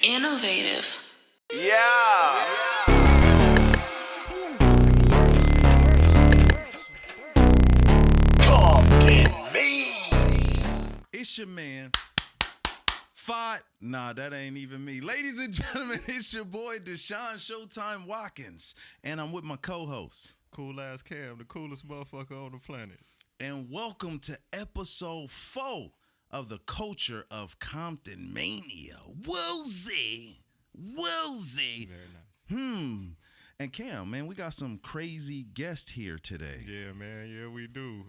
Innovative. Yeah. Comptonmania. It's your man. Nah, that ain't even me. Ladies and gentlemen, it's your boy Deshaun Showtime Watkins, and I'm with my co-host. Cool ass Cam, the coolest motherfucker on the planet. And welcome to episode 4 of the culture of Comptonmania. Woozy. Very nice. And Cam, man, we got some crazy guests here today. Yeah, man. Yeah, we do.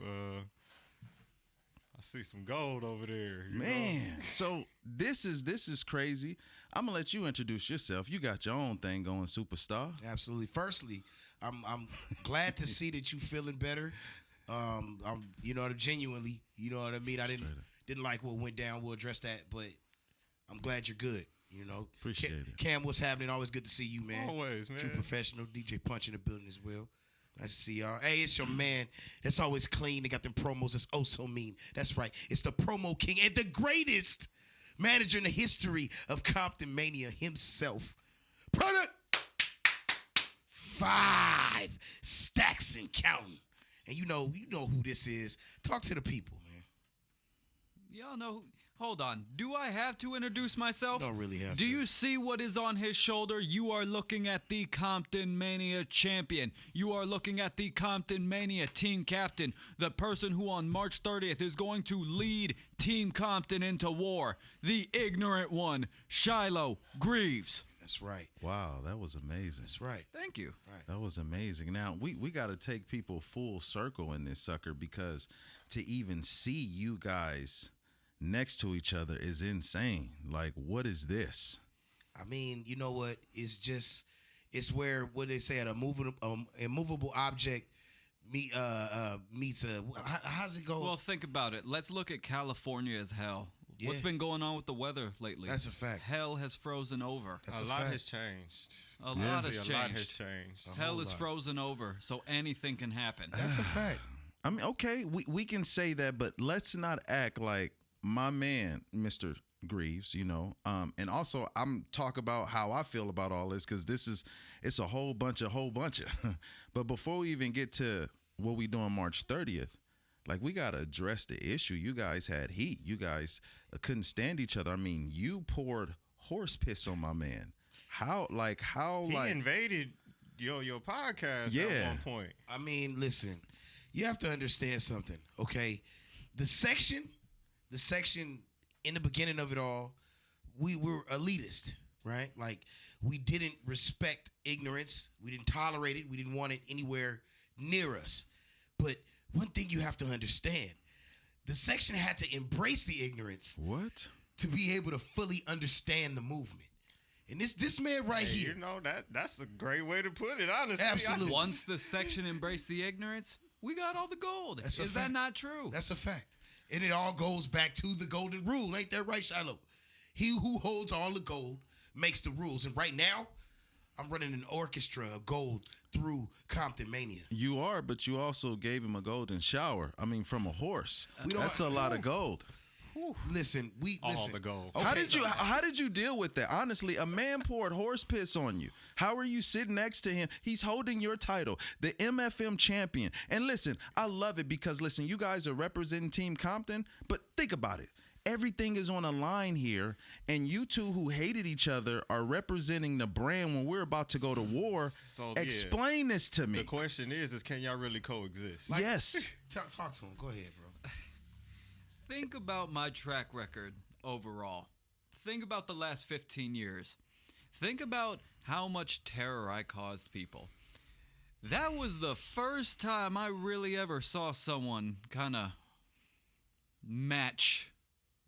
I see some gold over there. You Man, know? so this is crazy. I'm gonna let you introduce yourself. You got your own thing going, superstar. Absolutely. Firstly, I'm glad to see that you feeling better. Genuinely, you know what I mean. I didn't like what went down. We'll address that, but I'm glad you're good. You know, Appreciate it. Cam, what's happening? Always good to see you, man. Always, man. True professional. DJ Punch in the building as well. Nice to see y'all. Hey, it's your man. That's always clean. They got them promos. That's oh so mean. That's right. It's the promo king and the greatest manager in the history of Comptonmania himself. Product 5 Staxx and counting. And you know who this is. Talk to the people, man. Y'all know. Hold on. Do I have to introduce myself? You don't really have Do to. you see what is on his shoulder? You are looking at the Comptonmania champion. You are looking at the Comptonmania team captain, the person who on March 30th is going to lead Team Compton into war. The ignorant one, Shiloh Greaves. That's right. Wow, that was amazing. That's right. Thank you. That was amazing. Now, we got to take people full circle in this sucker, because to even see you guys next to each other is insane. Like, what is this? I mean, you know what? It's where, what they say, an immovable object meets a, how's it go? Well, think about it. Let's look at California as hell. Yeah. What's been going on with the weather lately? That's a fact. Hell has frozen over. That's a a lot fact. has changed. A lot has A lot has changed. changed. Hell is frozen over, so anything can happen. That's a fact. I mean, okay, we can say that, but let's not act like my man, Mr. Greaves, you know. And also, I'm talk about how I feel about all this, because it's a whole bunch of. But before we even get to what we do on March 30th, like, we got to address the issue. You guys had heat. You guys couldn't stand each other. I mean, you poured horse piss on my man. How He invaded your podcast at one point. I mean, listen, you have to understand something, okay? The section in the beginning of it all, we were elitist, right? Like, we didn't respect ignorance. We didn't tolerate it. We didn't want it anywhere near us. But one thing you have to understand, the section had to embrace the ignorance. What? To be able to fully understand the movement. And this man right here. You know, that's a great way to put it, honestly. Absolutely. Once the section embraced the ignorance, we got all the gold. That's a Is fact. that not true? That's a fact. And it all goes back to the golden rule. Ain't that right, Shiloh? He who holds all the gold makes the rules. And right now, I'm running an orchestra of gold through Comptonmania. You are, but you also gave him a golden shower. I mean, from a horse. That's a lot of gold. Listen, All the gold. Okay, How did you deal with that? Honestly, a man poured horse piss on you. How are you sitting next to him? He's holding your title, the MFM champion. And listen, I love it because, listen, you guys are representing Team Compton, but think about it. Everything is on a line here, and you two who hated each other are representing the brand when we're about to go to war. So, yeah. Explain this to me. The question is can y'all really coexist? Yes. Talk to him. Go ahead, bro. Think about my track record overall. Think about the last 15 years. Think about how much terror I caused people. That was the first time I really ever saw someone kind of match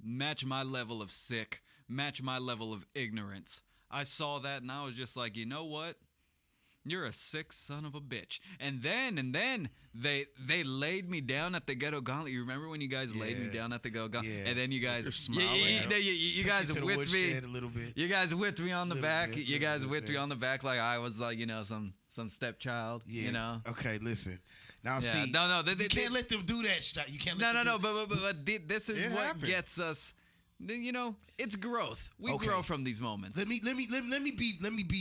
my level of sick, match my level of ignorance. I saw that and I was just like, you know what? You're a sick son of a bitch. And then they laid me down at the Ghetto Gauntlet. You remember when you guys laid me down at the Ghetto Gauntlet? Yeah. And then you guys, You're smiling. you guys Took you to the whipped me. woodshed a little bit. You guys whipped me on the back. bit, You guys little whipped me bit. on the back like I was like, you know, some stepchild. Yeah. You know. Okay, listen. Now Yeah, see. no, you can't let them do that. You can't. No, Let them do but this is It what happened. gets us. then, you know, it's growth. We Okay. grow from these moments. Let me be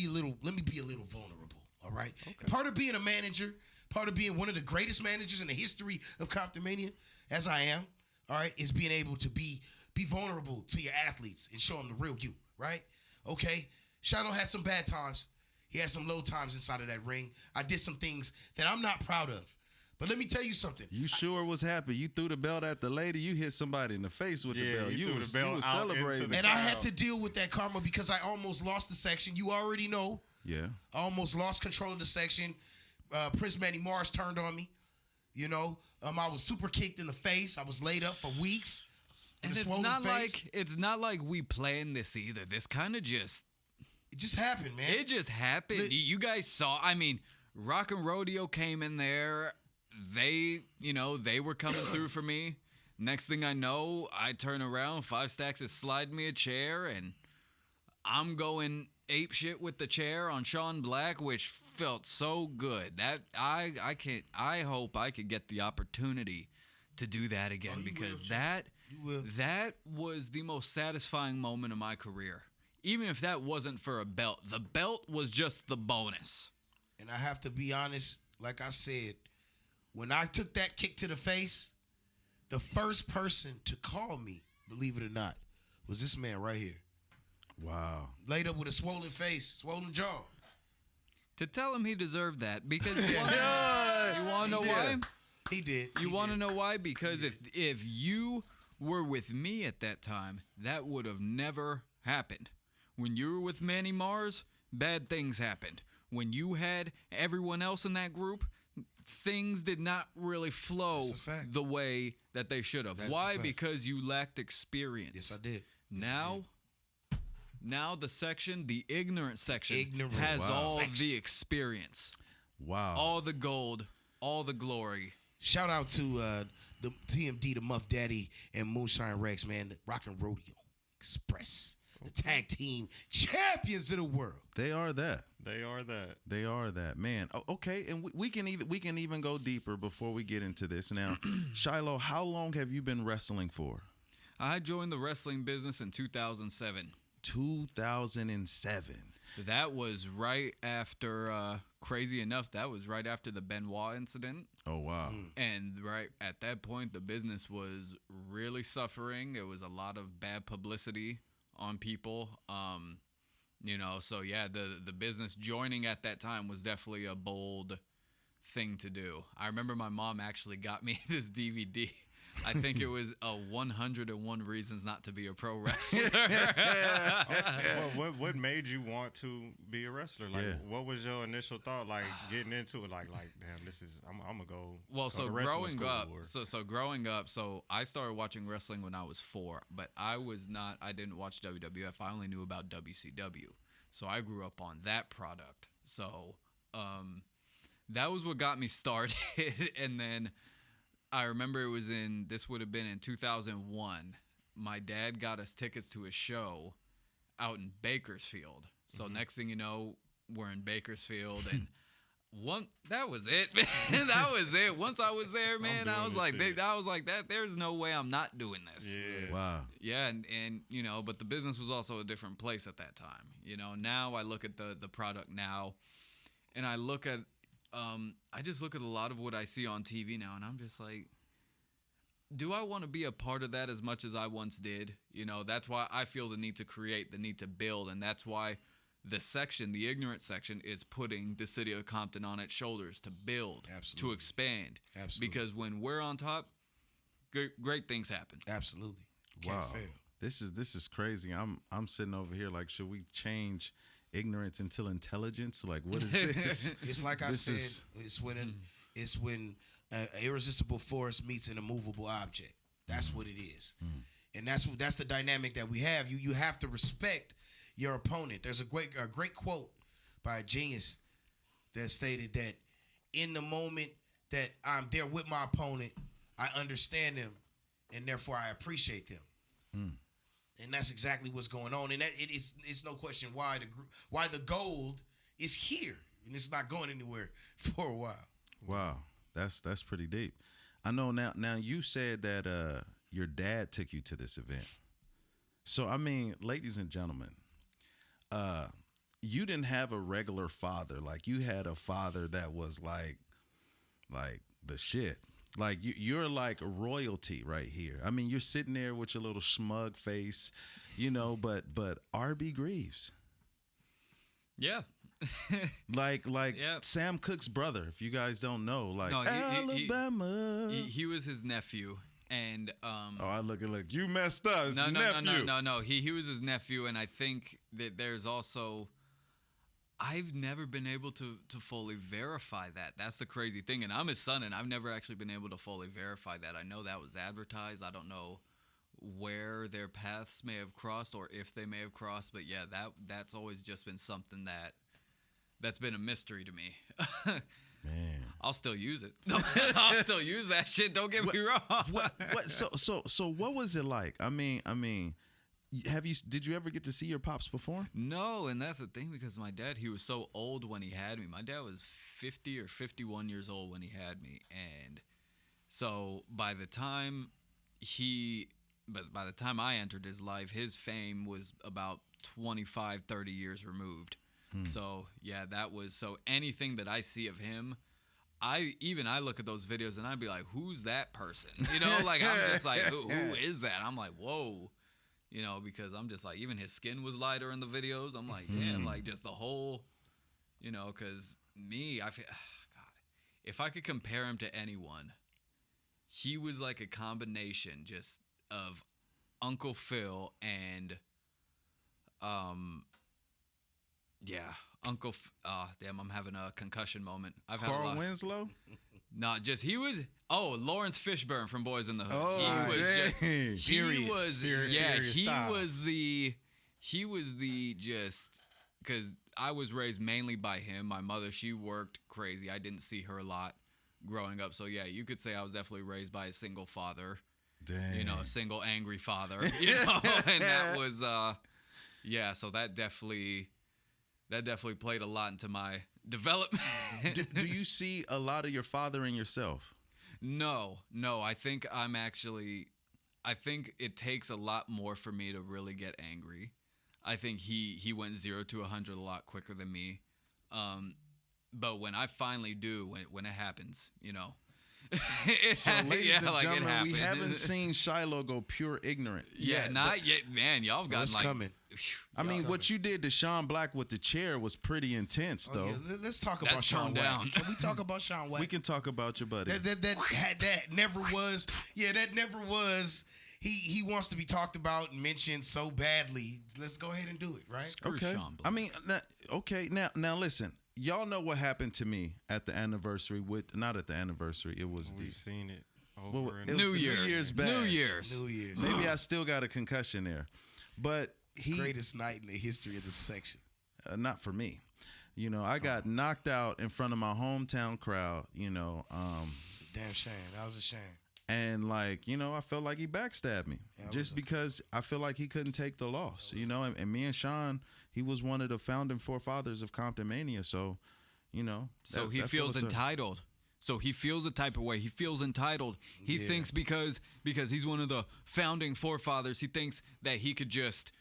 a little vulnerable. All right. Okay. Part of being a manager, part of being one of the greatest managers in the history of Comptonmania, as I am, all right, is being able to be vulnerable to your athletes and show them the real you, right? Okay. Shiloh had some bad times. He had some low times inside of that ring. I did some things that I'm not proud of. But let me tell you something. You sure was happy. You threw the belt at the lady. You hit somebody in the face with the belt. you You threw was, the belt you was out celebrating. into the And I had crowd. to deal with that karma because I almost lost the section. You already know. Yeah. I almost lost control of the section. Prince Manny Mars turned on me. You know, I was super kicked in the face. I was laid up for weeks. And with a it's swollen not face. like we planned this either. This kind of just It just happened, man. It just happened. Lit- You guys saw. I mean, Rock and Rodeo came in there. They were coming through for me. Next thing I know, I turn around. 5 Staxx is sliding me a chair, and I'm going ape shit with the chair on Sean Black, which felt so good. That I hope I could get the opportunity to do that again you because will, that You will. that was the most satisfying moment of my career. Even if that wasn't for a belt, the belt was just the bonus. And I have to be honest, like I said, when I took that kick to the face, the first person to call me, believe it or not, was this man right here. Wow. Laid up with a swollen face, swollen jaw. To tell him he deserved that because you want to know why? He did. You want to know why? Because if you were with me at that time, that would have never happened. When you were with Manny Mars, bad things happened. When you had everyone else in that group, things did not really flow That's a fact. the way that they should have. That's a Why? fact. Because you lacked experience. Yes, I did. Now the section, the ignorant section, Ignorant. has Wow. all Section. the experience, Wow. all the gold, all the glory. Shout out to the TMD, the Muff Daddy, and Moonshine Rex, man. The Rock and Rodeo Express, the tag team champions of the world. They are that. They are that. They are that, man. Okay, and we can even go deeper before we get into this. Now, Shiloh, how long have you been wrestling for? I joined the wrestling business in 2007. 2007. That was right after, crazy enough, that was right after the Benoit incident. Oh wow. And right at that point, the business was really suffering. There was a lot of bad publicity on people. So yeah, the business joining at that time was definitely a bold thing to do. I remember my mom actually got me this DVD. I think it was 101 Reasons Not to Be a Pro Wrestler. What made you want to be a wrestler? Like, Yeah. what was your initial thought? Like getting into it, like, damn, this is I'm gonna go. Well, go so to wrestling growing school up, or- growing up, so I started watching wrestling when I was 4, but I didn't watch WWF. I only knew about WCW. So I grew up on that product. So that was what got me started. And then I remember this would have been in 2001. My dad got us tickets to a show out in Bakersfield. So next thing you know, we're in Bakersfield and that was it, man. That was it. Once I was there, man, I was like, that. There's no way I'm not doing this. Yeah. Wow. Yeah, and but the business was also a different place at that time. Now I look at the product now, and I look at I just look at a lot of what I see on TV now, and I'm just like, do I want to be a part of that as much as I once did? That's why I feel the need to create, the need to build, and that's why the ignorant section, is putting the city of Compton on its shoulders to build, Absolutely. to expand. Absolutely. Because when we're on top, great things happen. Absolutely. Can't Wow. fail. This is crazy. I'm sitting over here like, should we change ignorance until intelligence? Like, what is this? It's like I This said. is- It's when an irresistible force meets an immovable object. That's what it is, and that's the dynamic that we have. You have to respect your opponent. There's a great quote by a genius that stated that in the moment that I'm there with my opponent, I understand them, and therefore I appreciate them. And that's exactly what's going on. And it's no question why the gold is here and it's not going anywhere for a while. Wow. That's pretty deep. I know now you said that your dad took you to this event. So I mean, ladies and gentlemen, you didn't have a regular father. Like you had a father that was like the shit. Like you're like royalty right here. I mean, you're sitting there with your little smug face, but RB Greaves. Yeah. like Yep. Sam Cooke's brother, if you guys don't know, like No, Alabama. He was his nephew, and I look you messed up. It's nephew. No. He was his nephew, and I think that there's also. I've never been able to fully verify that. That's the crazy thing, and I'm his son, and I've never actually been able to fully verify that. I know that was advertised. I don't know where their paths may have crossed or if they may have crossed, but yeah, that's always just been something that's been a mystery to me. Man, I'll still use it. I'll still use that shit. Don't get me wrong. What? So what was it like? I mean, did you ever get to see your pops perform? No, and that's the thing, because my dad, he was so old when he had me. My dad was 50 or 51 years old when he had me, and so by the time I entered his life, his fame was about 25, 30 years removed. So yeah, so anything that I see of him, I look at those videos and I'd be like, who's that person? Like I'm just like, who is that? I'm like, whoa. Because I'm just like, even his skin was lighter in the videos. I'm like, damn, like just the whole, because me, I feel, God, if I could compare him to anyone, he was like a combination just of Uncle Phil and, damn, I'm having a concussion moment. I've had Carl Winslow? No, just he was. Oh, Lawrence Fishburne from Boys in the Hood. Oh, he was the just because I was raised mainly by him. My mother, she worked crazy. I didn't see her a lot growing up. So yeah, you could say I was definitely raised by a single father. Dang. A single angry father. And that was so that definitely played a lot into my development. do you see a lot of your father in yourself? No. I think it takes a lot more for me to really get angry. I think he went 0 to 100 a lot quicker than me. But when I finally do, when it happens, ladies and gentlemen, we haven't seen Shiloh go pure ignorant. Not yet, man. Y'all got What's coming? I mean, what you did to Sean Black with the chair was pretty intense, though. Yeah. Let's talk about Sean Black. Can we talk about Sean Black? We can talk about your buddy. That never was. Yeah, that never was. He wants to be talked about and mentioned so badly. Let's go ahead and do it, right? Screw okay. Sean Black. I mean, now listen. Y'all know what happened to me at the anniversary not at the anniversary. It was We've seen it over New Year's bash. New Year's. Maybe I still got a concussion there, but greatest night in the history of the section. Not for me. I got knocked out in front of my hometown crowd. It's a damn shame. That was a shame. And I felt like he backstabbed me just because I feel like he couldn't take the loss. And me and Sean, he was one of the founding forefathers of Comptonmania. So, so he feels entitled. So he feels a type of way. He feels entitled. He thinks because he's one of the founding forefathers, he thinks that he could just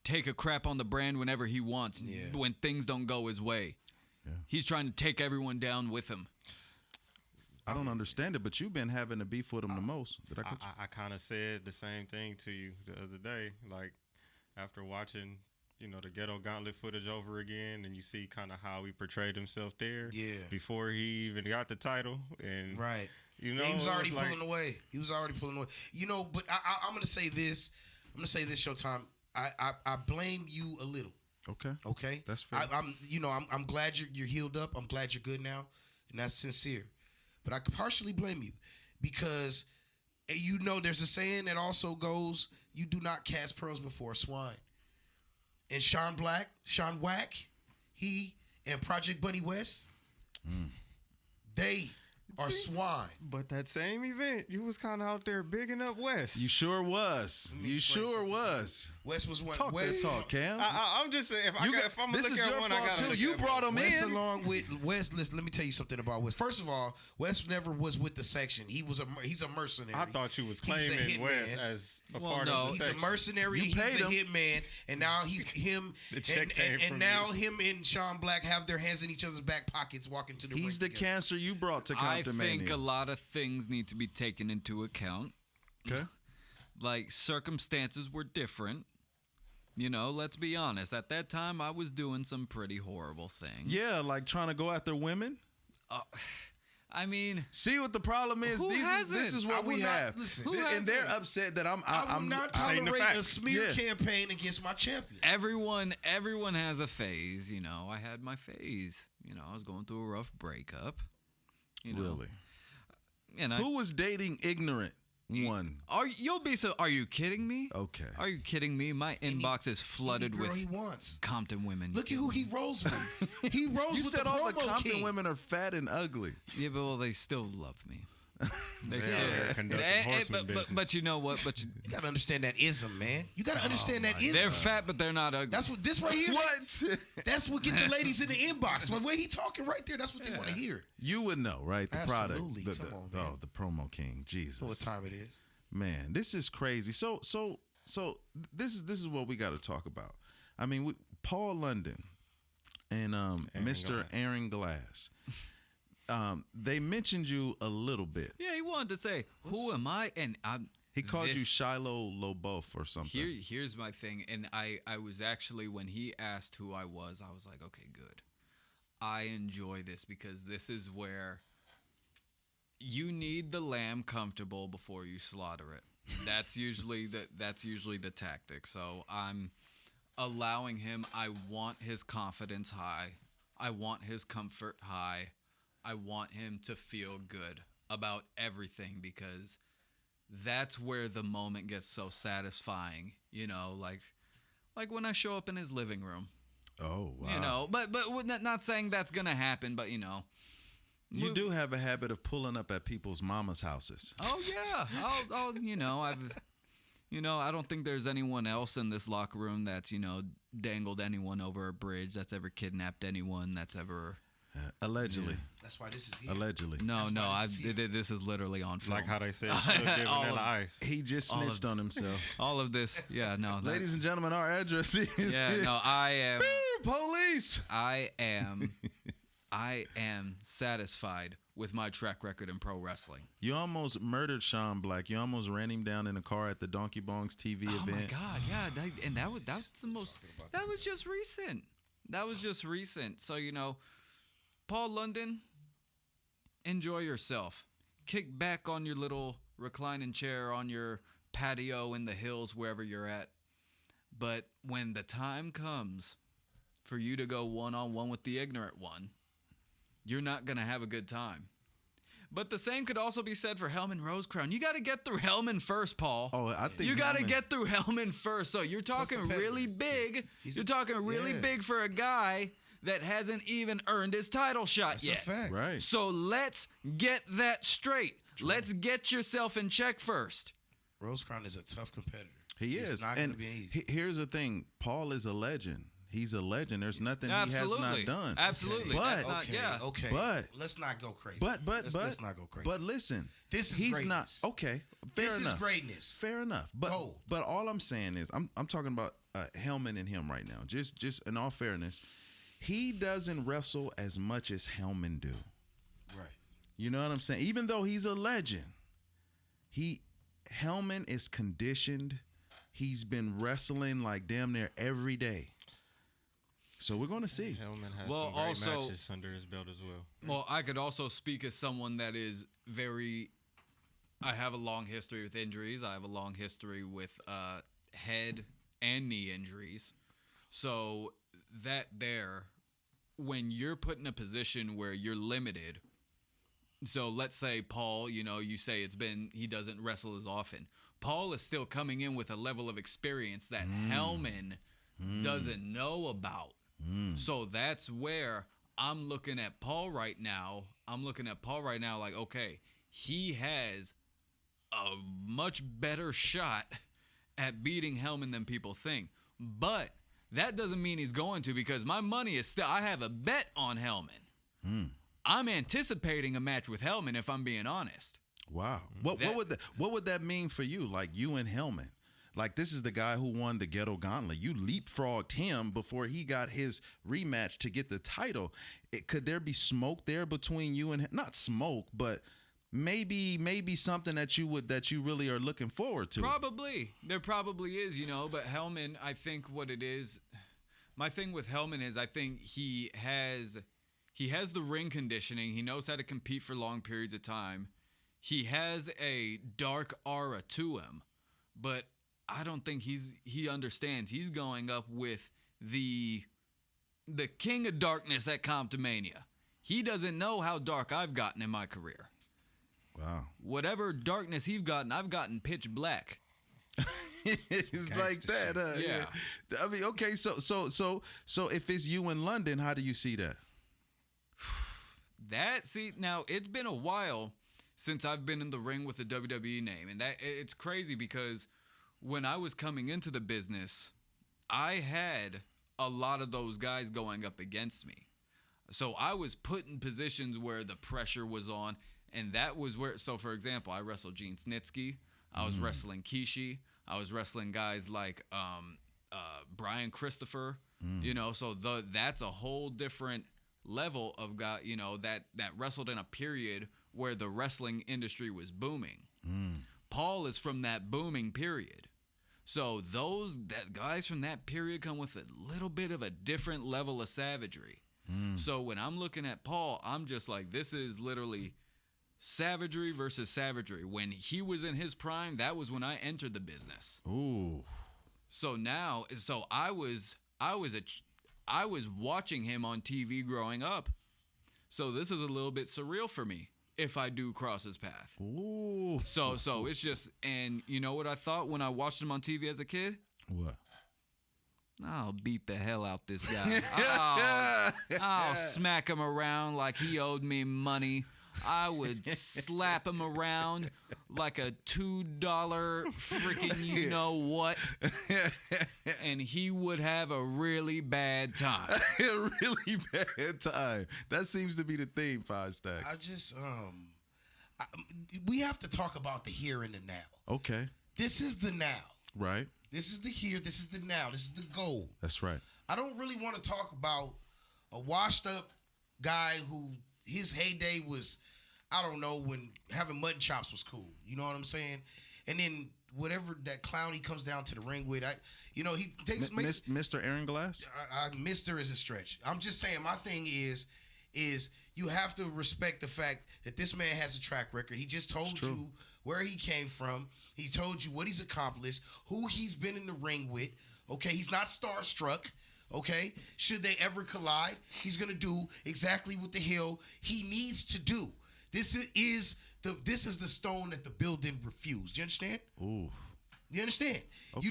take a crap on the brand whenever he wants when things don't go his way. Yeah. He's trying to take everyone down with him. I don't understand it, but you've been having a beef with him the most. I kind of said the same thing to you the other day, like after watching, the Ghetto Gauntlet footage over again, and you see kind of how he portrayed himself there. Yeah. Before he even got the title, and right. He was already pulling away. But I'm gonna say this. Showtime. I blame you a little. Okay. That's fair. I'm glad you're healed up. I'm glad you're good now, and that's sincere. But I partially blame you because there's a saying that also goes, you do not cast pearls before swine. And Sean Wack, he and Project Bunny West, they are swine. But that same event, you was kind of out there bigging up West. You sure was. Wes was one. Talk that talk, Cam. I'm just saying, if I'm gonna this look is at your one, fault I gotta too. look You at brought one. him Wes in. along with Wes. Listen, let me tell you something about Wes. First of all, Wes never was with the section. He's a mercenary. I thought you was He's a claiming Wes hitman. as a Well, part no, of the He's section. a mercenary. You He's paid a him. hitman, and now he's him. The check came and from now you. him and Sean Black have their hands in each other's back pockets, walking to the ring He's the together. cancer you brought to I Comptonmania. think a lot of things need to be taken into account. Okay. Like, circumstances were different. You know, let's be honest. At that time, I was doing some pretty horrible things. Yeah, like trying to go after women. I mean, See what the problem is? Who This hasn't? is I what will we not- have. listen, Who and they're hasn't? upset that I will I'm not stating the tolerate a facts. smear Yeah. campaign against my champion. everyone has a phase. You know, I had my phase. You know, I was going through a rough breakup. You know, Really. And Who was dating ignorant one? Are you kidding me? Okay. Are you kidding me? My inbox is flooded Any girl with he wants. Compton women. Look at who he rolls with. He rolls You with said the all the promo Compton king. women are fat and ugly. Yeah, but well, they still love me. They They're conducting horseman business. but you know what? But You gotta understand that ism, man. You gotta understand that ism. they're fat, but they're not ugly. That's what this right here. What? That's what get the ladies in the inbox. The way he talking right there, that's what they want to hear. You would know, right? The Absolutely. product. Come on, man. The promo king. Jesus. What time it is? Man, this is crazy. So this is what we got to talk about. I mean, Paul London and Mr. Glass. Aaron Glass. They mentioned you a little bit. Yeah, he wanted to say, "Who am I?" And He called you this- Shiloh Loboff or something. Here's my thing, and I was actually, when he asked who I was like, okay, good. I enjoy this because this is where you need the lamb comfortable before you slaughter it. That's usually the tactic. So I'm allowing him. I want his confidence high. I want his comfort high. I want him to feel good about everything because that's where the moment gets so satisfying, you know, like when I show up in his living room, Oh, wow. you know, but not saying that's gonna happen, but you know, You do have a habit of pulling up at people's mama's houses. oh yeah, I'll you know, I don't think there's anyone else in this locker room that's, you know, dangled anyone over a bridge, that's ever kidnapped anyone, that's ever Allegedly. That's why this is here. Allegedly. no, That's why this is here. this is literally on film. Like how they said, should give All vanilla of- ice. He just All of- snitched on himself. all of this, yeah, no, that- Ladies and gentlemen, our address is. yeah, no, I Police. am satisfied with my track record in pro wrestling. You almost murdered Sean Black. You almost ran him down in a car at the Donkey Bongs TV Oh event. my God, yeah, that was the most. That was just recent. That was just recent. So you know, Paul London, enjoy yourself. Kick back on your little reclining chair on your patio in the hills, wherever you're at. But when the time comes for you to go one-on-one with the ignorant one, you're not going to have a good time. But the same could also be said for Hellman Rosecrown. You got to get through Hellman first, Paul. Oh, I think you got to Hellman- get through Hellman first. So you're talking competitor. really big. He's You're a- talking really yeah. big for a guy that hasn't even earned his title shot That's yet. a fact. Right. So let's get that straight. Let's get yourself in check first. Rosecrown is a tough competitor. He It's is. not going And to be easy. here's the thing. Paul is a legend. He's a legend. There's nothing Absolutely. he has not done. Absolutely. But- That's not, Okay, yeah. okay. But- let's not go crazy. But let's not go crazy. But listen, This is he's greatness. not okay. Fair this enough. is greatness. Fair enough. But Go. but all I'm saying is I'm talking about Hellman and him right now. Just in all fairness, he doesn't wrestle as much as Hellman do. Right. You know what I'm saying? Even though he's a legend, Hellman is conditioned. He's been wrestling like damn near every day. So we're going to see. Hellman has Well, some great also- matches under his belt as well. Well, I could also speak as someone that is very. I have a long history with injuries. I have a long history with head and knee injuries. So that there, when you're put in a position where you're limited. So let's say Paul, you know, you say he doesn't wrestle as often. Paul is still coming in with a level of experience that Hellman doesn't know about. So that's where I'm looking at Paul right now. Like, okay, he has a much better shot at beating Hellman than people think. But that doesn't mean he's going to, because my money is still, I have a bet on Hellman. I'm anticipating a match with Hellman, if I'm being honest. Wow. What would that mean for you? Like, you and Hellman? Like, this is the guy who won the Ghetto Gauntlet. You leapfrogged him before he got his rematch to get the title. Could there be smoke there between you and him? Not smoke, but maybe something that you really are looking forward to. Probably. There probably is, but Hellman, I think what it is, my thing with Hellman is I think he has the ring conditioning. He knows how to compete for long periods of time. He has a dark aura to him, but I don't think he understands. He's going up with the king of darkness at Comptonmania. He doesn't know how dark I've gotten in my career. Wow. Whatever darkness he's gotten, I've gotten pitch black. It's like that. Yeah. I mean, okay. So if it's you in London, how do you see that? Now it's been a while since I've been in the ring with the WWE name, and that it's crazy because when I was coming into the business, I had a lot of those guys going up against me. So I was put in positions where the pressure was on, and that was where, so for example, I wrestled Gene Snitsky, I was wrestling Kishi, I was wrestling guys like Brian Christopher, so that's a whole different level of guy, that wrestled in a period where the wrestling industry was booming. Paul is from that booming period. So that guys from that period come with a little bit of a different level of savagery. So when I'm looking at Paul, I'm just like, this is literally savagery versus savagery. When he was in his prime, that was when I entered the business. Ooh. So I was watching him on TV growing up. So this is a little bit surreal for me if I do cross his path. Ooh. So it's just, and you know what I thought when I watched him on TV as a kid? What? I'll beat the hell out this guy. I'll smack him around like he owed me money. I would slap him around like a $2 freaking you-know-what, and he would have a really bad time. A really bad time. That seems to be the theme, Five Staxx. I just, we have to talk about the here and the now. Okay. This is the now. Right. This is the here. This is the now. This is the goal. That's right. I don't really want to talk about a washed-up guy who his heyday was, I don't know, when having mutton chops was cool. You know what I'm saying? And then whatever that clown he comes down to the ring with, he takes Mr. Aaron Glass. Mr. is a stretch. I'm just saying, my thing is you have to respect the fact that this man has a track record. He just told you where he came from. He told you what he's accomplished, who he's been in the ring with. Okay, he's not starstruck. Okay, should they ever collide, he's gonna do exactly what the hell he needs to do. This is the stone that the building refused. You understand? Ooh. You understand? Okay.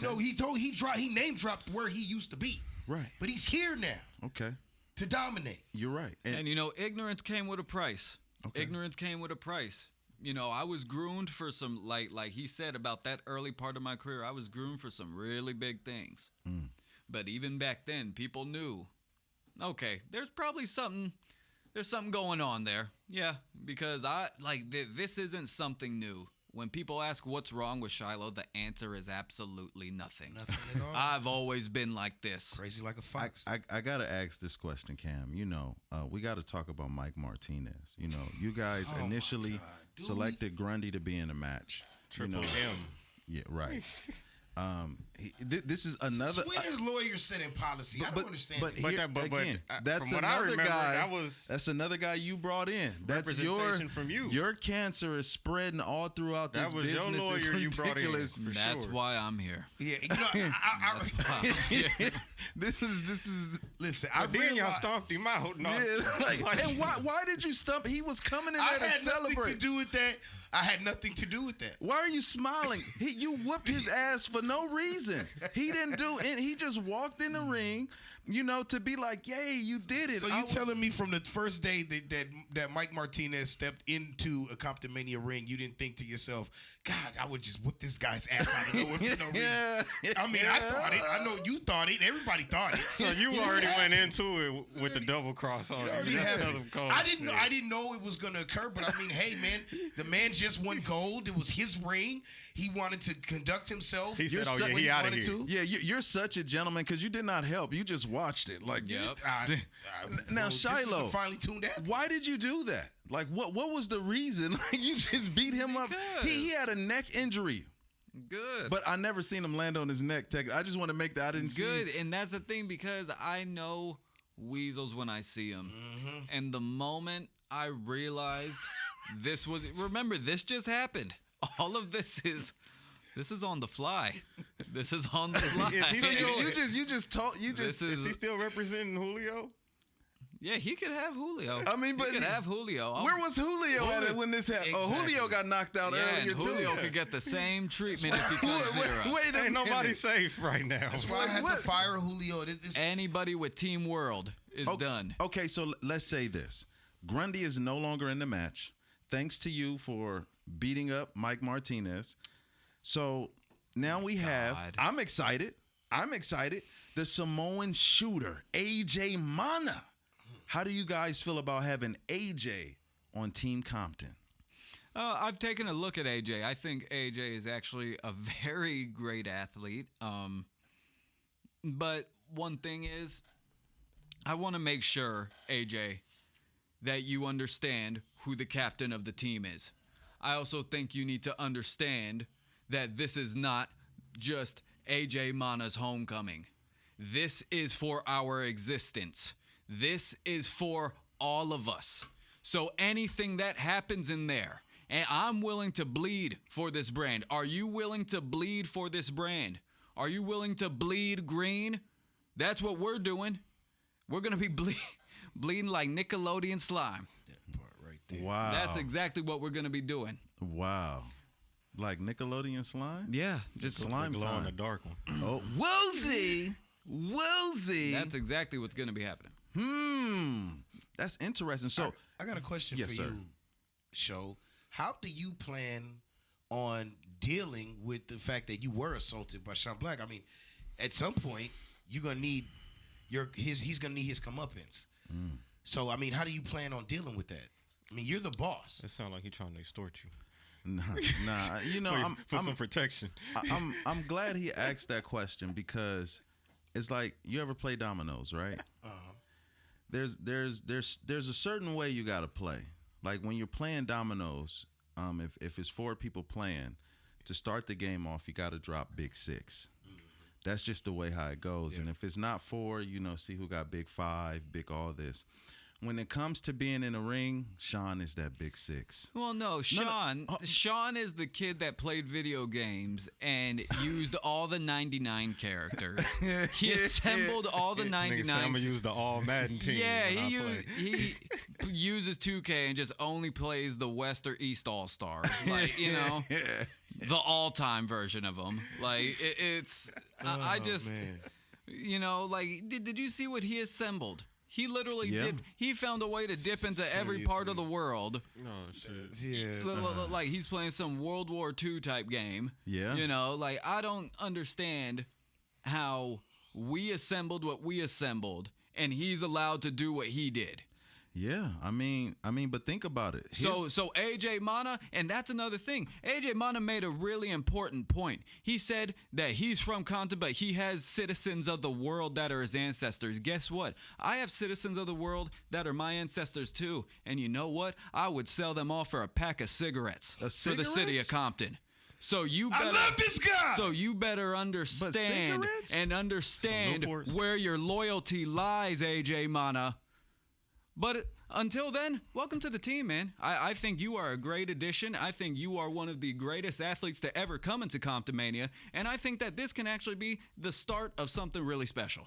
He name dropped where he used to be. Right. But he's here now. Okay. To dominate. You're right. And ignorance came with a price. Okay. Ignorance came with a price. I was groomed for some, like he said about that early part of my career, I was groomed for some really big things. But even back then, people knew, okay, there's probably something going on there. Yeah, because this isn't something new. When people ask what's wrong with Shiloh, the answer is absolutely nothing. Nothing at all. I've always been like this. Crazy like a fox. I got to ask this question, Cam. We got to talk about Mike Martinez. You guys initially selected Grundy to be in a match. Triple M. Yeah, right. This is another. Where's lawyers setting policy? I don't understand. But that's from what another I remember, guy. That's another guy you brought in. That's representation from you. Your cancer is spreading all throughout this business. That was your lawyer you brought in. That's why I'm here. Yeah, this is. Listen, then y'all stomped him out. No, and why did you stump? He was coming in there to celebrate. Nothing to do with that. I had nothing to do with that. Why are you smiling? You whooped his ass for no reason. He didn't do it. He just walked in the ring, You know, to be like, yay, you did it. So you telling me from the first day that Mike Martinez stepped into a Comptonmania ring, you didn't think to yourself, God, I would just whip this guy's ass out of nowhere for no reason. I mean, I thought it. I know you thought it. Everybody thought it. So you already went into it with the double cross on it. I didn't know it was gonna occur, but I mean, hey man, the man just won gold. It was his ring. He wanted to conduct himself. He said, "Oh yeah, he out of here." Yeah, you're such a gentleman because you did not help. You just watched it. Like, now Shiloh, finally tuned out. Why did you do that? Like, what was the reason? Like, you just beat him up. He had a neck injury. Good. But I never seen him land on his neck. I just want to make that. I didn't see. Good, and that's the thing because I know weasels when I see them. Mm-hmm. And the moment I realized remember, this just happened. All of this is on the fly. This is on the fly. Is he still representing Julio? Yeah, he could have Julio. I mean, but he could have Julio. Where was Julio at when this happened? Exactly. Oh, Julio got knocked out earlier and too. Julio could get the same treatment if he comes here. Wait a minute. Ain't nobody safe right now. That's why I had to fire Julio. Anybody with Team World is done. Okay, so let's say this. Grundy is no longer in the match. Thanks to you for beating up Mike Martinez. So now we have, I'm excited. The Samoan shooter, AJ Mana. How do you guys feel about having AJ on Team Compton? I've taken a look at AJ. I think AJ is actually a very great athlete. But one thing is, I want to make sure, AJ, that you understand who the captain of the team is. I also think you need to understand that this is not just AJ Mana's homecoming. This is for our existence. This is for all of us. So anything that happens in there, and I'm willing to bleed for this brand. Are you willing to bleed for this brand? Are you willing to bleed green? That's what we're doing. We're going to be bleeding like Nickelodeon slime. That part right there. Wow. That's exactly what we're going to be doing. Wow. Like Nickelodeon slime? Yeah, just slime glow in time. the dark one. Oh, Woolsey. That's exactly what's going to be happening. That's interesting. So I got a question for sir. you, Show. How do you plan on dealing with the fact that you were assaulted by Sean Black? I mean, at some point, you're gonna need he's gonna need his comeuppance. So I mean, how do you plan on dealing with that? I mean, you're the boss. It sounds like he's trying to extort you. Nah. You know, for some protection. I'm glad he asked that question because it's like you ever play dominoes, right? There's a certain way you got to play. Like when you're playing dominoes, if it's 4 people playing, to start the game off, you got to drop big 6. That's just the way how it goes. Yeah. And if it's not 4, see who got big 5, big all this. When it comes to being in a ring, Sean is that big 6. Well, no, Sean is the kid that played video games and used all the 99 characters. He assembled all the 99. I'm gonna use the all Madden team. Yeah, he uses 2K and just only plays the West or East All Stars. Like, the all-time version of them. Like it's, I just, man. like did you see what he assembled? He literally dipped. He found a way to dip into every part of the world. Oh shit! Yeah, like he's playing some World War II type game. Yeah. Like I don't understand how we assembled what we assembled, and he's allowed to do what he did. Yeah, I mean, but think about it. So AJ Mana, and that's another thing. AJ Mana made a really important point. He said that he's from Compton, but he has citizens of the world that are his ancestors. Guess what? I have citizens of the world that are my ancestors too. And you know what? I would sell them all for a pack of cigarettes for the city of Compton. So you better, I love this guy. So you better understand where your loyalty lies, AJ Mana. But until then, welcome to the team, man. I think you are a great addition. I think you are one of the greatest athletes to ever come into Comptonmania. And I think that this can actually be the start of something really special.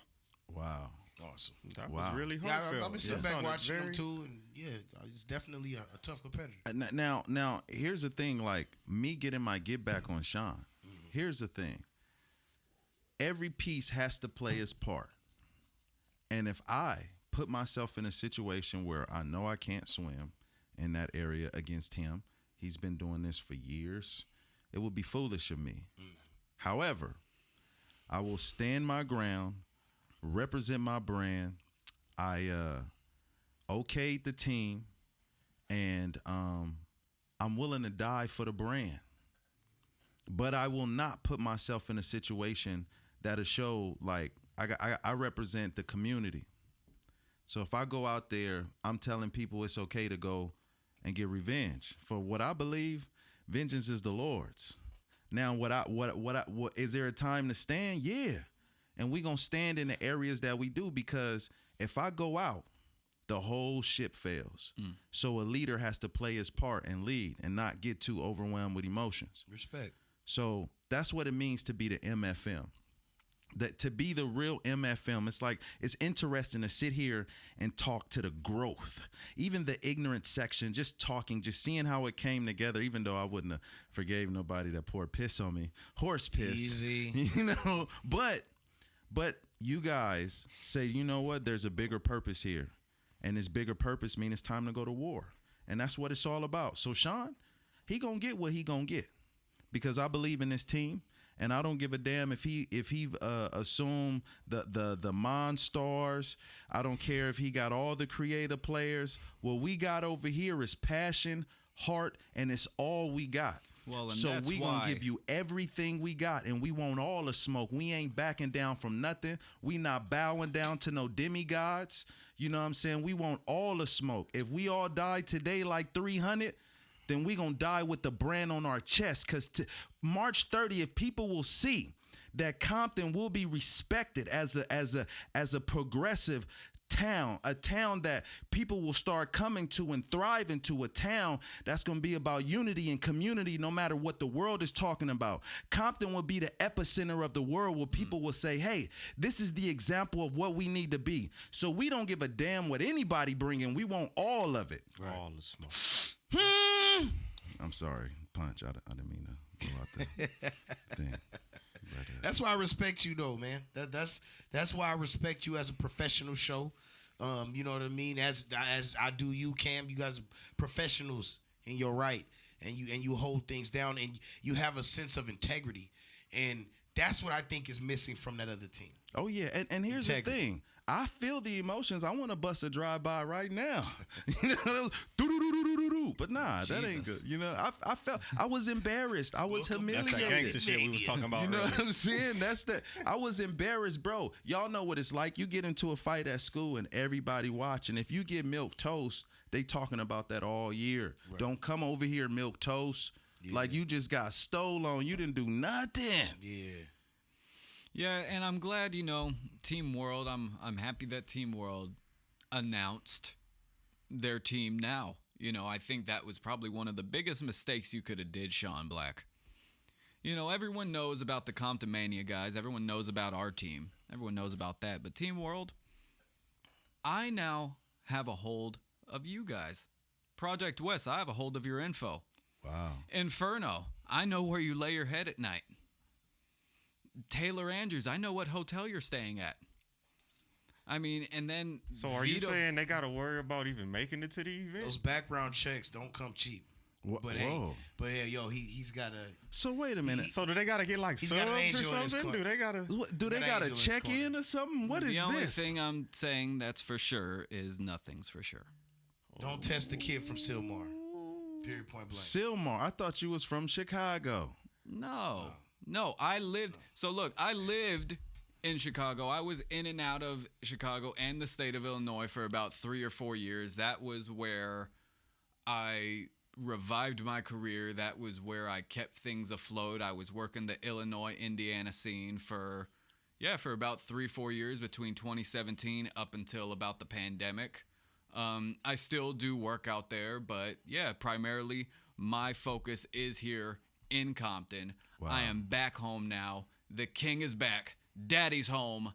Wow. Awesome. That was really heartfelt. Yeah, I've been sitting back watching him too, and he's definitely a tough competitor. Now, here's the thing. Like me getting my get back on Sean. Here's the thing. Every piece has to play its part. And if I put myself in a situation where I know I can't swim in that area against him, he's been doing this for years, it would be foolish of me. However, I will stand my ground, represent my brand. I okayed the team, and I'm willing to die for the brand. But I will not put myself in a situation that'll show like I represent the community. So if I go out there, I'm telling people it's okay to go and get revenge for what I believe. Vengeance is the Lord's. Now, what is there a time to stand? Yeah, and we gonna stand in the areas that we do, because if I go out, the whole ship fails. So a leader has to play his part and lead, and not get too overwhelmed with emotions. Respect. So that's what it means to be the MFM. That to be the real MFM, it's interesting to sit here and talk to the growth, even the ignorant section, just talking, just seeing how it came together. Even though I wouldn't have forgave nobody that poured piss on me, horse piss, easy, But you guys say, you know what? There's a bigger purpose here, and this bigger purpose means it's time to go to war, and that's what it's all about. So Sean, he gonna get what he gonna get, because I believe in this team. And I don't give a damn if he assume the Monstars. I don't care if he got all the creative players. What we got over here is passion, heart, and it's all we got. Well, and so that's we why gonna give you everything we got, and we want all the smoke. We ain't backing down from nothing. We not bowing down to no demigods. You know what I'm saying? We want all the smoke. If we all die today like 300, then we gonna die with the brand on our chest, because March 30th, people will see that Compton will be respected as a progressive town, a town that people will start coming to and thrive into, a town that's gonna be about unity and community no matter what the world is talking about. Compton will be the epicenter of the world, where people will say, hey, this is the example of what we need to be. So we don't give a damn what anybody bring in. We want all of it. Right. All the smoke. I'm sorry, Punch. I didn't mean to blow out the thing. But, that's why I respect you, though, man. That's why I respect you as a professional show. You know what I mean? As I do you, Cam. You guys are professionals in your right, and you hold things down, and you have a sense of integrity, and that's what I think is missing from that other team. Oh yeah, and here's integrity. The thing. I feel the emotions. I want to bust a drive-by right now. But nah, that ain't good. You know, I felt, I was embarrassed. I was humiliated. That's that gangster shit we was talking about. You know earlier. what I'm saying? I was embarrassed, bro. Y'all know what it's like. You get into a fight at school and everybody watching. If you get milk toast, they talking about that all year. Right. Don't come over here, milk toast. Yeah. Like you just got stole on. You didn't do nothing. Yeah. Yeah, and I'm glad, Team World, I'm happy that Team World announced their team now. I think that was probably one of the biggest mistakes you could have did, Sean Black. Everyone knows about the Comptonmania guys. Everyone knows about our team. Everyone knows about that. But Team World, I now have a hold of you guys. Project West, I have a hold of your info. Wow. Inferno, I know where you lay your head at night. Taylor Andrews, I know what hotel you're staying at. I mean, and then... So are you saying they got to worry about even making it to the event? Those background checks don't come cheap. But hey, yo, he's got to... So wait a minute. So do they got to get like subs or something? Do they got to... Do they got to check in or something? What is this? The only thing I'm saying that's for sure is nothing's for sure. Don't test the kid from Sylmar. Period, point blank. Sylmar? I thought you was from Chicago. No, I lived... So look, I lived in Chicago. I was in and out of Chicago and the state of Illinois for about 3 or 4 years. That was where I revived my career. That was where I kept things afloat. I was working the Illinois-Indiana scene for about 3-4 years between 2017 up until about the pandemic. I still do work out there, but yeah, primarily my focus is here in Compton. Wow. I am back home now. The king is back. Daddy's home.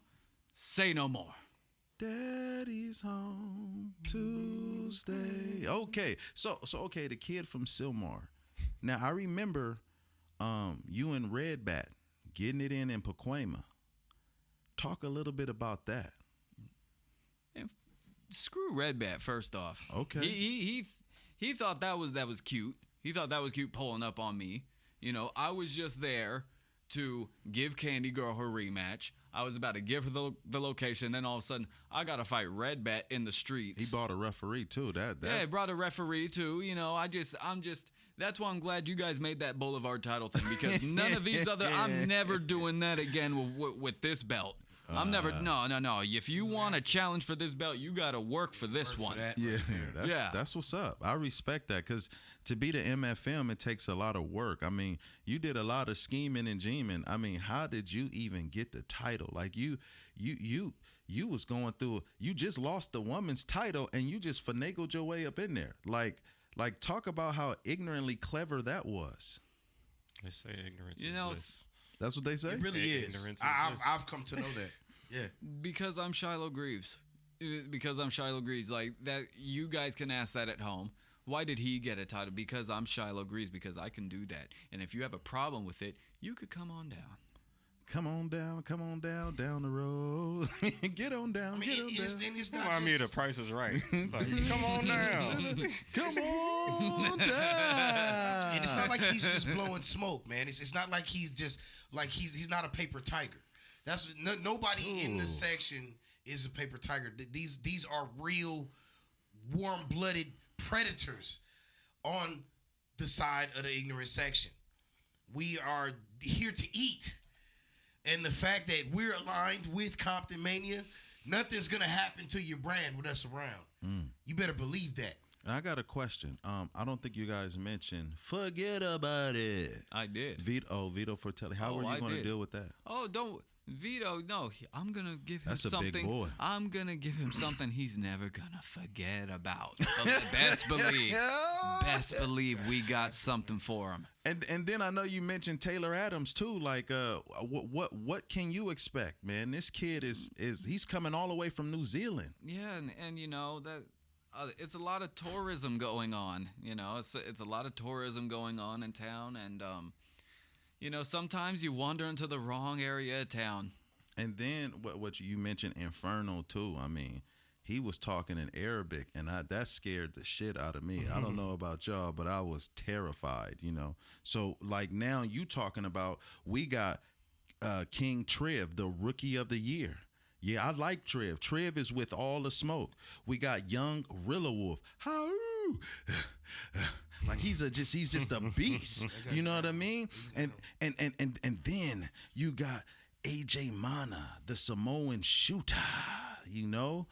Say no more. Daddy's home Tuesday. Okay. So okay, the kid from Sylmar. Now I remember you and Redbat getting it in Pacoima. Talk a little bit about that. screw Red Bat. First off, Okay. He thought that was cute. He thought that was cute pulling up on me. You know, I was just there to give Candy Girl her rematch. I was about to give her the location. Then all of a sudden, I got to fight Red Bat in the streets. He brought a referee too. Yeah, he brought a referee too. You know, I'm just. That's why I'm glad you guys made that Boulevard title thing, because none of these other. I'm never doing that again with this belt. I'm never. No. If you want a challenge for this belt, you got to work for this one. That's what's up. I respect that, because to be the MFM, it takes a lot of work. I mean, you did a lot of scheming and dreaming. I mean, how did you even get the title? Like you was going through. You just lost the woman's title, and you just finagled your way up in there. Like talk about how ignorantly clever that was. They say ignorance is bliss. That's what they say? It really is. I've come to know that. Yeah. Because I'm Shiloh Greaves. Like that, you guys can ask that at home. Why did he get a title? Because I'm Shiloh Greaves, because I can do that. And if you have a problem with it, you could come on down. Come on down the road. Get on down, get on down. It's not I mean, the Price is Right. Like, come on down. Come on down. And it's not like he's just blowing smoke, man. It's not like he's just like he's not a paper tiger. That's nobody in the section is a paper tiger. These are real warm-blooded predators on the side of the ignorant section. We are here to eat. And the fact that we're aligned with Comptonmania, nothing's going to happen to your brand with us around. You better believe that. And I got a question. I don't think you guys mentioned, forget about it. I did. Vito Fratelli. How are you going to deal with that? Oh, don't. Vito, no. I'm going to give him That's something. That's a big boy. I'm going to give him something he's never going to forget about. Best believe we got something for him. And then I know you mentioned Taylor Adams too. Like, what can you expect, man? This kid he's coming all the way from New Zealand. Yeah, and you know that it's a lot of tourism going on. You know, it's a lot of tourism going on in town, and you know, sometimes you wander into the wrong area of town. And then what you mentioned, Inferno too. I mean, he was talking in Arabic, and that scared the shit out of me. I don't know about y'all, but I was terrified, you know. So, like, now you talking about, we got King Triv, the Rookie of the Year. Yeah, I like Triv. Triv is with all the smoke. We got young Rilla Wolf. How? Like he's just a beast. You know what I mean? And then you got AJ Mana, the Samoan shooter. You know,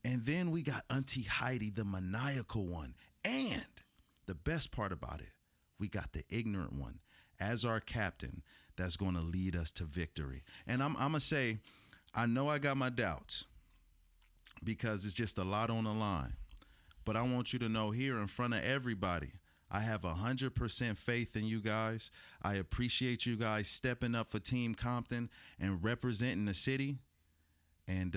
and then we got Auntie Heidi, the maniacal one. And the best part about it, we got the ignorant one as our captain that's going to lead us to victory. And I'm going to say, I know I got my doubts because it's just a lot on the line. But I want you to know here in front of everybody, I have 100% faith in you guys. I appreciate you guys stepping up for Team Compton and representing the city. And,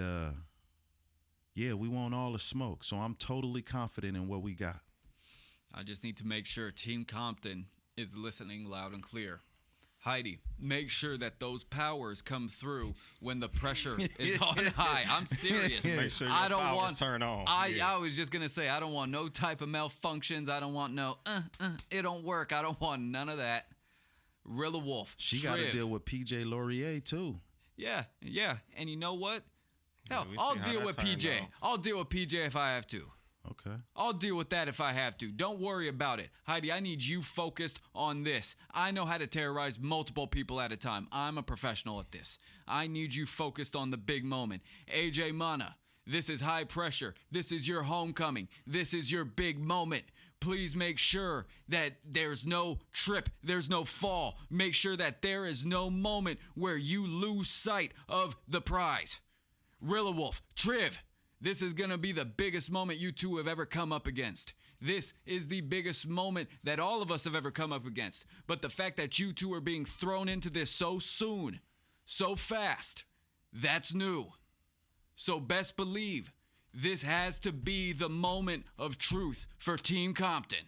yeah, we want all the smoke. So I'm totally confident in what we got. I just need to make sure Team Compton is listening loud and clear. Heidi, make sure that those powers come through when the pressure is on high. I'm serious. Make sure your powers turn on. I was just going to say, I don't want no type of malfunctions. I don't want no, it don't work. I don't want none of that. Rilla Wolf. She got to deal with PJ Laurier, too. Yeah. And you know what? Hell, I'll deal with PJ. I'll deal with PJ if I have to. Okay. I'll deal with that if I have to. Don't worry about it. Heidi, I need you focused on this. I know how to terrorize multiple people at a time. I'm a professional at this. I need you focused on the big moment. AJ Mana, this is high pressure. This is your homecoming. This is your big moment. Please make sure that there's no trip, there's no fall. Make sure that there is no moment where you lose sight of the prize. Rilla Wolf, Triv, this is going to be the biggest moment you two have ever come up against. This is the biggest moment that all of us have ever come up against. But the fact that you two are being thrown into this so soon, so fast, that's new. So best believe this has to be the moment of truth for Team Compton.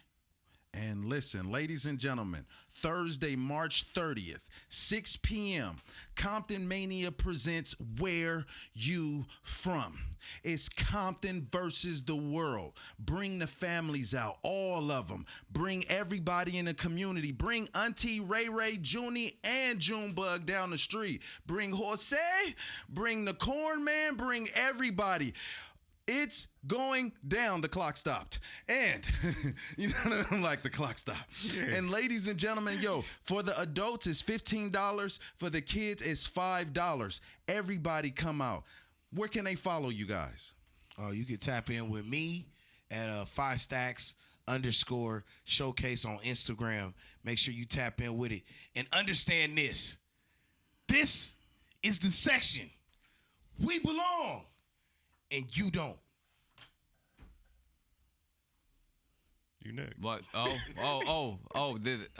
And listen, ladies and gentlemen, Thursday, March 30th, 6 p.m., Comptonmania presents Where You From. It's Compton versus the world. Bring the families out, all of them. Bring everybody in the community. Bring Auntie Ray Ray, Junie, and Junebug down the street. Bring Jose, bring the Corn Man, bring everybody. It's going down. The clock stopped. And, you know, I'm like, the clock stopped. Yeah. And ladies and gentlemen, for the adults, it's $15. For the kids, it's $5. Everybody come out. Where can they follow you guys? You can tap in with me at @5Staxx_showcase on Instagram. Make sure you tap in with it. And understand this. This is the section we belong. And you don't. You next. What?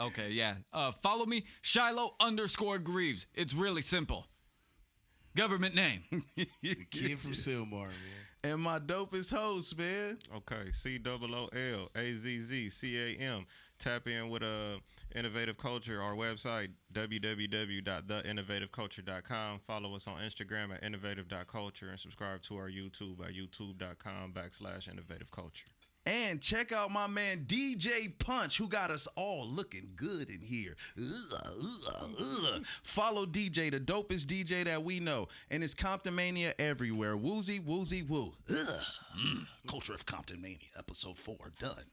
Okay, yeah. Follow me, Shiloh_Greaves. It's really simple. Government name. The kid from Silmar, man. And my dopest host, man. Okay, COOLAZZCAM. Tap in with Innovative Culture, our website, www.theinnovativeculture.com. Follow us on Instagram at innovative.culture and subscribe to our YouTube at youtube.com/innovativeculture. And check out my man DJ Punch, who got us all looking good in here. Follow DJ, the dopest DJ that we know. And it's Comptonmania everywhere. Woozy, woozy, woo. Culture of Comptonmania, episode 4, done.